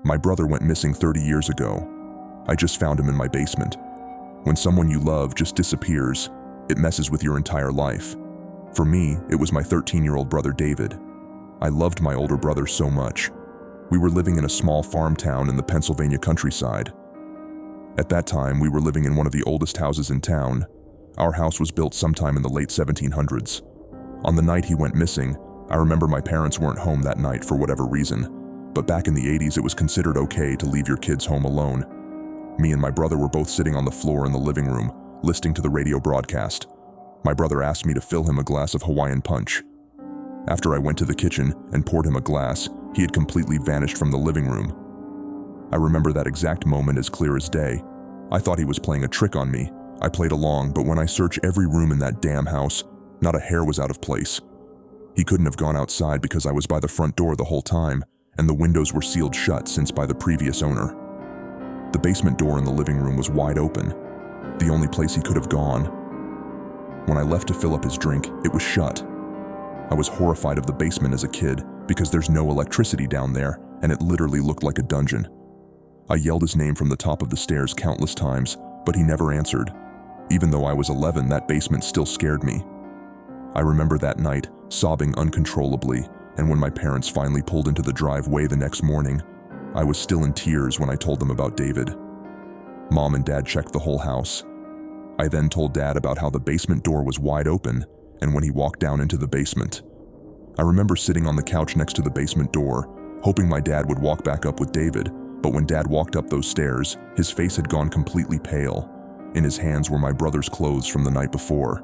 My brother went missing 30 years ago. I just found him in my basement. When someone you love just disappears, it messes with your entire life. For me, it was my 13-year-old brother David. I loved my older brother so much. We were living in a small farm town in the Pennsylvania countryside. At that time, we were living in one of the oldest houses in town. Our house was built sometime in the late 1700s. On the night he went missing, I remember my parents weren't home that night for whatever reason, but back in the 80s it was considered okay to leave your kids home alone. Me and my brother were both sitting on the floor in the living room, listening to the radio broadcast. My brother asked me to fill him a glass of Hawaiian punch. After I went to the kitchen and poured him a glass, he had completely vanished from the living room. I remember that exact moment as clear as day. I thought he was playing a trick on me. I played along, but when I searched every room in that damn house, not a hair was out of place. He couldn't have gone outside because I was by the front door the whole time, and the windows were sealed shut since by the previous owner. The basement door in the living room was wide open, the only place he could have gone. When I left to fill up his drink, it was shut. I was horrified of the basement as a kid because there's no electricity down there and it literally looked like a dungeon. I yelled his name from the top of the stairs countless times, but he never answered. Even though I was 11, that basement still scared me. I remember that night, sobbing uncontrollably, and when my parents finally pulled into the driveway the next morning, I was still in tears when I told them about David. Mom and Dad checked the whole house. I then told Dad about how the basement door was wide open and when he walked down into the basement. I remember sitting on the couch next to the basement door, hoping my dad would walk back up with David, but when Dad walked up those stairs, his face had gone completely pale. In his hands were my brother's clothes from the night before.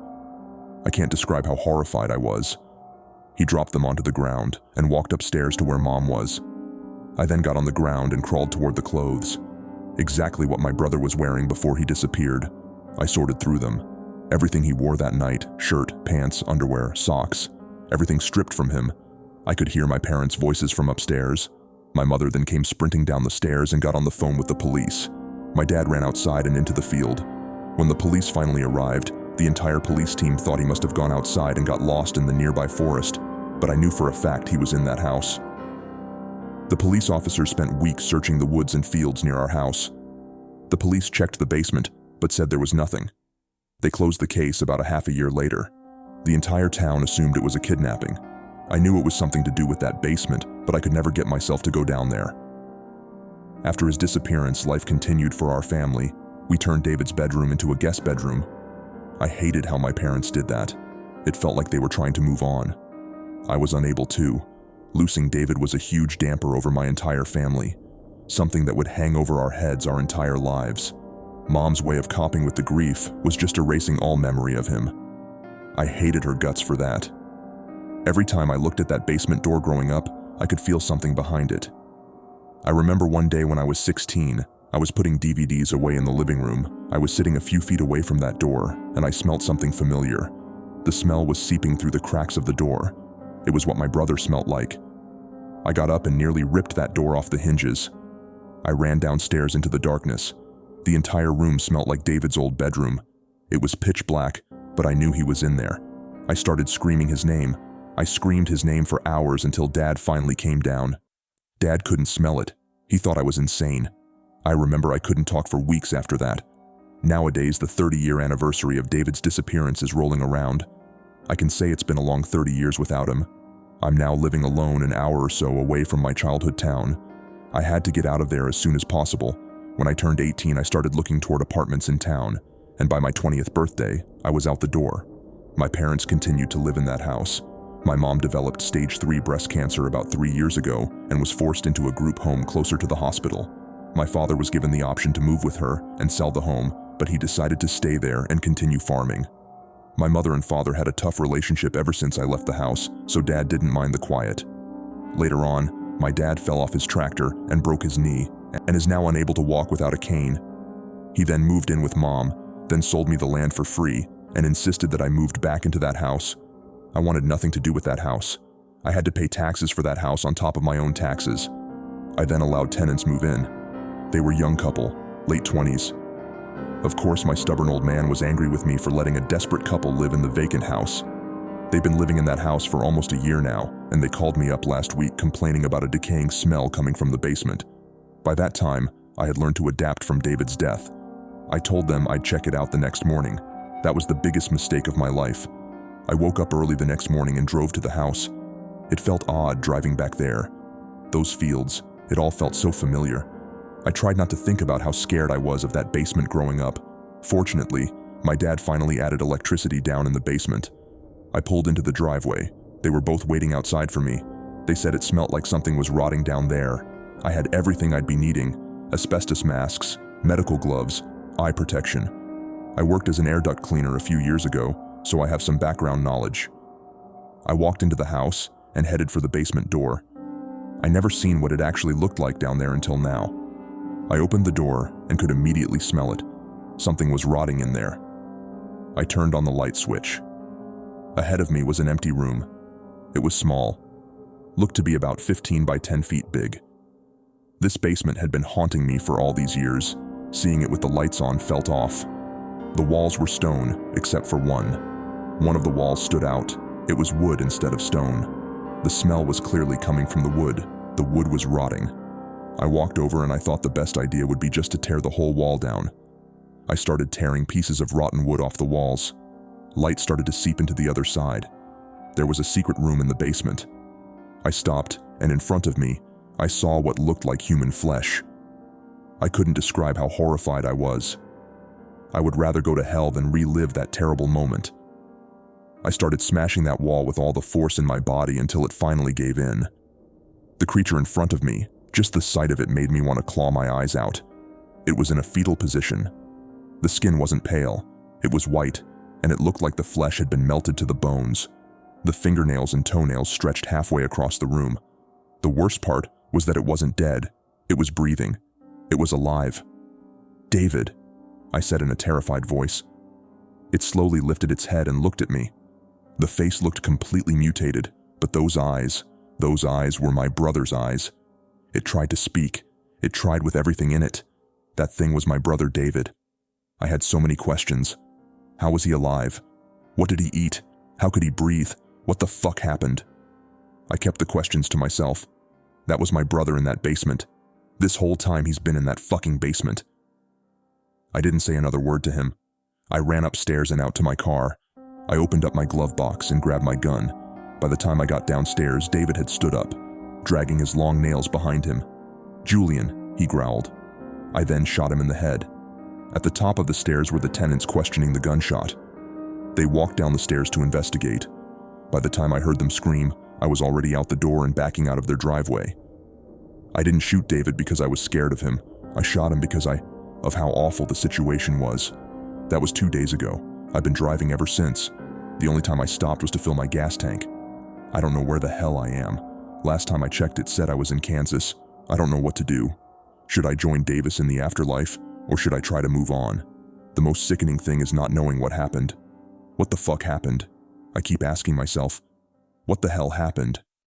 I can't describe how horrified I was. He dropped them onto the ground and walked upstairs to where Mom was. I then got on the ground and crawled toward the clothes. Exactly what my brother was wearing before he disappeared. I sorted through them. Everything he wore that night, shirt, pants, underwear, socks, everything stripped from him. I could hear my parents' voices from upstairs. My mother then came sprinting down the stairs and got on the phone with the police. My dad ran outside and into the field. When the police finally arrived, the entire police team thought he must have gone outside and got lost in the nearby forest, but I knew for a fact he was in that house. The police officers spent weeks searching the woods and fields near our house. The police checked the basement, but said there was nothing. They closed the case about a half a year later. The entire town assumed it was a kidnapping. I knew it was something to do with that basement, but I could never get myself to go down there. After his disappearance, life continued for our family. We turned David's bedroom into a guest bedroom. I hated how my parents did that. It felt like they were trying to move on. I was unable to. Losing David was a huge damper over my entire family, something that would hang over our heads our entire lives. Mom's way of coping with the grief was just erasing all memory of him. I hated her guts for that. Every time I looked at that basement door growing up, I could feel something behind it. I remember one day when I was 16, I was putting DVDs away in the living room. I was sitting a few feet away from that door, and I smelled something familiar. The smell was seeping through the cracks of the door. It was what my brother smelled like. I got up and nearly ripped that door off the hinges. I ran downstairs into the darkness. The entire room smelled like David's old bedroom. It was pitch black, but I knew he was in there. I started screaming his name. I screamed his name for hours until Dad finally came down. Dad couldn't smell it. He thought I was insane. I remember I couldn't talk for weeks after that. Nowadays, the 30-year anniversary of David's disappearance is rolling around. I can say it's been a long 30 years without him. I'm now living alone an hour or so away from my childhood town. I had to get out of there as soon as possible. When I turned 18, I started looking toward apartments in town, and by my 20th birthday, I was out the door. My parents continued to live in that house. My mom developed stage 3 breast cancer about 3 years ago and was forced into a group home closer to the hospital. My father was given the option to move with her and sell the home, but he decided to stay there and continue farming. My mother and father had a tough relationship ever since I left the house, so Dad didn't mind the quiet. Later on, my dad fell off his tractor and broke his knee and is now unable to walk without a cane. He then moved in with Mom, then sold me the land for free and insisted that I moved back into that house. I wanted nothing to do with that house. I had to pay taxes for that house on top of my own taxes. I then allowed tenants move in. They were a young couple, late 20s. Of course, my stubborn old man was angry with me for letting a desperate couple live in the vacant house. They've been living in that house for almost a year now, and they called me up last week complaining about a decaying smell coming from the basement. By that time, I had learned to adapt from David's death. I told them I'd check it out the next morning. That was the biggest mistake of my life. I woke up early the next morning and drove to the house. It felt odd driving back there. Those fields, it all felt so familiar. I tried not to think about how scared I was of that basement growing up. Fortunately, my dad finally added electricity down in the basement. I pulled into the driveway. They were both waiting outside for me. They said it smelt like something was rotting down there. I had everything I'd be needing: asbestos masks, medical gloves, eye protection. I worked as an air duct cleaner a few years ago, so I have some background knowledge. I walked into the house and headed for the basement door. I never seen what it actually looked like down there until now. I opened the door and could immediately smell it. Something was rotting in there. I turned on the light switch. Ahead of me was an empty room. It was small, looked to be about 15 by 10 feet big. This basement had been haunting me for all these years. Seeing it with the lights on felt off. The walls were stone, except for one. One of the walls stood out. It was wood instead of stone. The smell was clearly coming from the wood. The wood was rotting. I walked over and I thought the best idea would be just to tear the whole wall down. I started tearing pieces of rotten wood off the walls. Light started to seep into the other side. There was a secret room in the basement. I stopped, and in front of me, I saw what looked like human flesh. I couldn't describe how horrified I was. I would rather go to hell than relive that terrible moment. I started smashing that wall with all the force in my body until it finally gave in. The creature in front of me, just the sight of it made me want to claw my eyes out. It was in a fetal position. The skin wasn't pale, it was white, and it looked like the flesh had been melted to the bones. The fingernails and toenails stretched halfway across the room. The worst part was that it wasn't dead. It was breathing. It was alive. "David," I said in a terrified voice. It slowly lifted its head and looked at me. The face looked completely mutated, but those eyes were my brother's eyes. It tried to speak. It tried with everything in it. That thing was my brother David. I had so many questions. How was he alive? What did he eat? How could he breathe? What the fuck happened? I kept the questions to myself. That was my brother in that basement. This whole time he's been in that fucking basement. I didn't say another word to him. I ran upstairs and out to my car. I opened up my glove box and grabbed my gun. By the time I got downstairs, David had stood up, dragging his long nails behind him. "Julian," he growled. I then shot him in the head. At the top of the stairs were the tenants questioning the gunshot. They walked down the stairs to investigate. By the time I heard them scream, I was already out the door and backing out of their driveway. I didn't shoot David because I was scared of him. I shot him because of how awful the situation was. That was 2 days ago. I've been driving ever since. The only time I stopped was to fill my gas tank. I don't know where the hell I am. Last time I checked, it said I was in Kansas. I don't know what to do. Should I join Davis in the afterlife, or should I try to move on? The most sickening thing is not knowing what happened. What the fuck happened? I keep asking myself, what the hell happened?